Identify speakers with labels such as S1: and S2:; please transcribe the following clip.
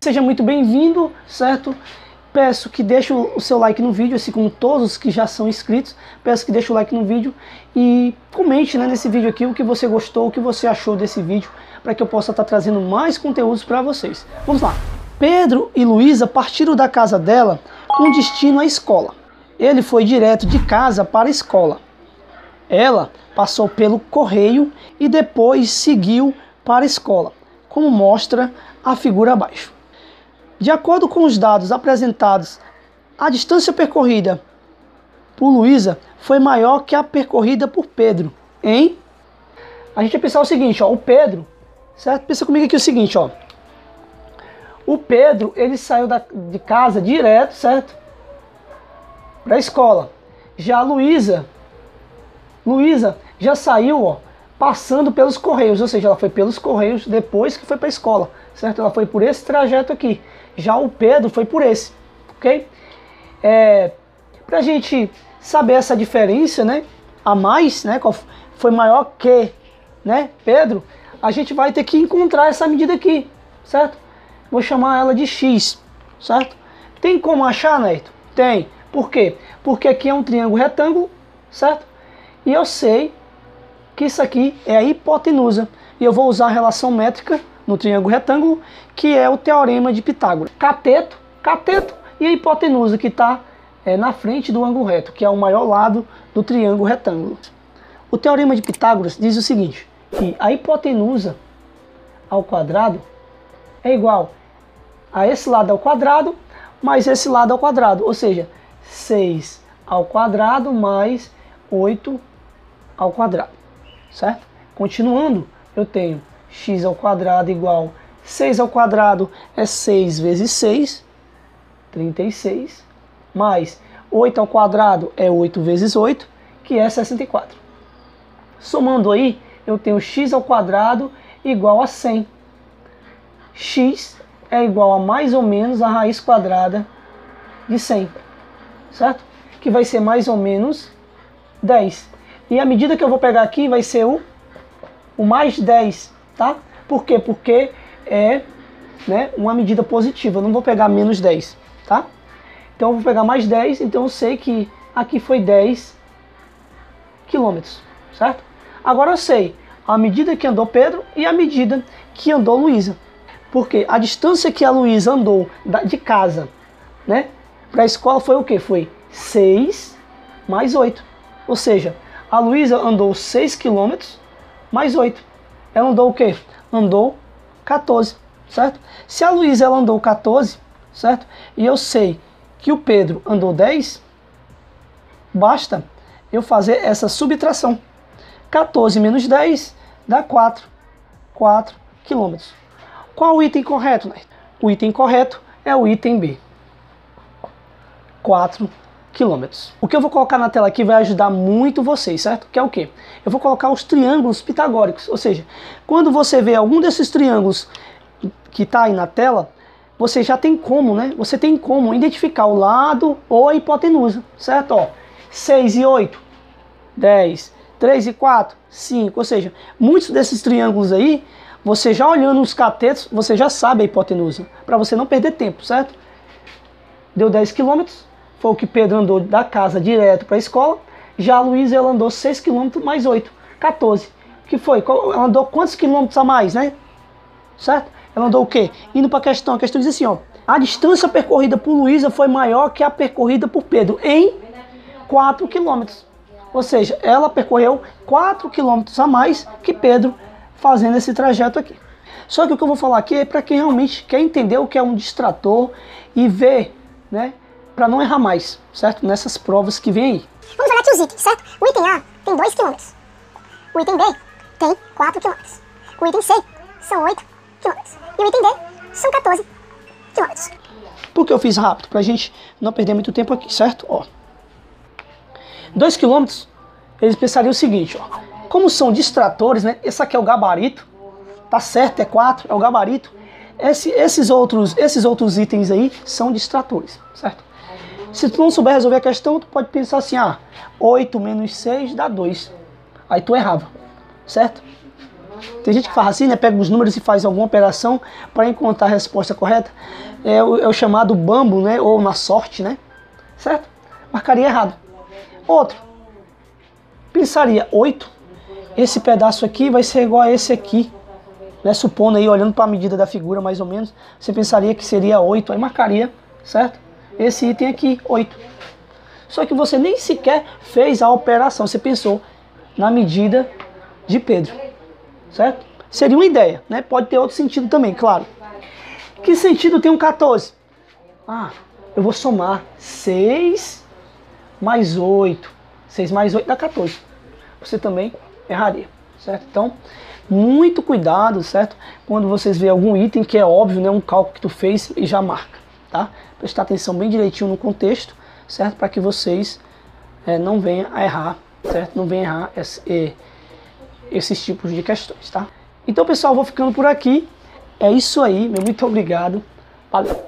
S1: Seja muito bem-vindo, certo? Peço que deixe o seu like no vídeo, assim como todos que já são inscritos. Peço que deixe o like no vídeo e comente, né, nesse vídeo aqui o que você gostou, o que você achou desse vídeo, para que eu possa estar trazendo mais conteúdos para vocês. Vamos lá. Pedro e Luísa partiram da casa dela com destino à escola. Ele foi direto de casa para a escola. Ela passou pelo correio e depois seguiu para a escola, como mostra a figura abaixo. De acordo com os dados apresentados, a distância percorrida por Luísa foi maior que a percorrida por Pedro, hein? A gente vai pensar o seguinte, ó, o Pedro, certo? Pensa comigo aqui o seguinte, ó. O Pedro, ele saiu de casa direto, certo? Para a escola. Já a Luísa já saiu, ó, passando pelos correios, ou seja, ela foi pelos correios depois que foi para a escola, certo? Ela foi por esse trajeto aqui. Já o Pedro foi por esse, ok? Pra gente saber essa diferença, né, a mais, né, qual foi maior que, né, Pedro, a gente vai ter que encontrar essa medida aqui, certo? Vou chamar ela de X, certo? Tem como achar, Neto? Tem. Por quê? Porque aqui é um triângulo retângulo, certo? E eu sei que isso aqui é a hipotenusa. E eu vou usar a relação métrica no triângulo retângulo, que é o teorema de Pitágoras. Cateto e a hipotenusa, que está na frente do ângulo reto, que é o maior lado do triângulo retângulo. O teorema de Pitágoras diz o seguinte, que a hipotenusa ao quadrado é igual a esse lado ao quadrado mais esse lado ao quadrado, ou seja, 6 ao quadrado mais 8 ao quadrado, certo? Continuando, eu tenho x ao quadrado igual 6 ao quadrado é 6 vezes 6, 36, mais 8 ao quadrado é 8 vezes 8, que é 64. Somando aí, eu tenho x ao quadrado igual a 100. X é igual a mais ou menos a raiz quadrada de 100, certo? Que vai ser mais ou menos 10. E a medida que eu vou pegar aqui vai ser o mais 10, tá? Por quê? Porque é, né, uma medida positiva, eu não vou pegar menos 10, tá? Então eu vou pegar mais 10, então eu sei que aqui foi 10 quilômetros, certo? Agora eu sei a medida que andou Pedro e a medida que andou Luísa. Porque a distância que a Luísa andou de casa, né, para a escola foi o quê? Foi 6 mais 8. Ou seja, a Luísa andou 6 km mais 8. Ela andou o quê? Andou 14, certo? Se a Luísa ela andou 14, certo? E eu sei que o Pedro andou 10, basta eu fazer essa subtração. 14 menos 10 dá 4 km. Qual o item correto, né? O item correto é o item B. 4 quilômetros. O que eu vou colocar na tela aqui vai ajudar muito vocês, certo? Que é o quê? Eu vou colocar os triângulos pitagóricos, ou seja, quando você vê algum desses triângulos que está aí na tela, você já tem como, né? Você tem como identificar o lado ou a hipotenusa, certo? Ó, 6 e 8, 10, 3 e 4, 5, ou seja, muitos desses triângulos aí, você já olhando os catetos, você já sabe a hipotenusa, para você não perder tempo, certo? Deu 10 km, foi o que Pedro andou da casa direto para a escola. Já a Luísa ela andou 6 km mais 8, 14. Que foi? Ela andou quantos quilômetros a mais, né? Certo? Ela andou o quê? Indo para a questão diz assim, ó. A distância percorrida por Luísa foi maior que a percorrida por Pedro, em 4 km. Ou seja, ela percorreu 4 km a mais que Pedro, fazendo esse trajeto aqui. Só que o que eu vou falar aqui é para quem realmente quer entender o que é um distrator e ver, né, para não errar mais, certo? Nessas provas que vem aí.
S2: Vamos olhar aqui os itens, certo? O item A tem 2 km. O item B tem 4 km. O item C são 8 km. E o item D são 14 km.
S1: Por que eu fiz rápido? Pra gente não perder muito tempo aqui, certo? Ó, 2 km, eles pensariam o seguinte, ó. Como são distratores, né? Esse aqui é o gabarito, tá certo? É 4, é o gabarito. Esses outros itens aí são distratores, certo? Se tu não souber resolver a questão, tu pode pensar assim, 8 menos 6 dá 2. Aí tu errava, certo? Tem gente que faz assim, né? Pega os números e faz alguma operação para encontrar a resposta correta. É o chamado bambo, né? Ou na sorte, né? Certo? Marcaria errado. Outro. Pensaria 8. Esse pedaço aqui vai ser igual a esse aqui. Né? Supondo aí, olhando para a medida da figura mais ou menos, você pensaria que seria 8. Aí marcaria, certo? Esse item aqui, 8. Só que você nem sequer fez a operação. Você pensou na medida de Pedro. Certo? Seria uma ideia, né? Pode ter outro sentido também, claro. Que sentido tem um 14? Ah, eu vou somar 6 mais 8. 6 mais 8 dá 14. Você também erraria, certo? Então, muito cuidado, certo? Quando vocês vê algum item que é óbvio, né? Um cálculo que tu fez e já marca, tá? Prestar atenção bem direitinho no contexto, certo? Para que vocês não venham a errar, certo? Não venham a errar esses tipos de questões, tá? Então, pessoal, vou ficando por aqui. É isso aí, meu muito obrigado. Valeu!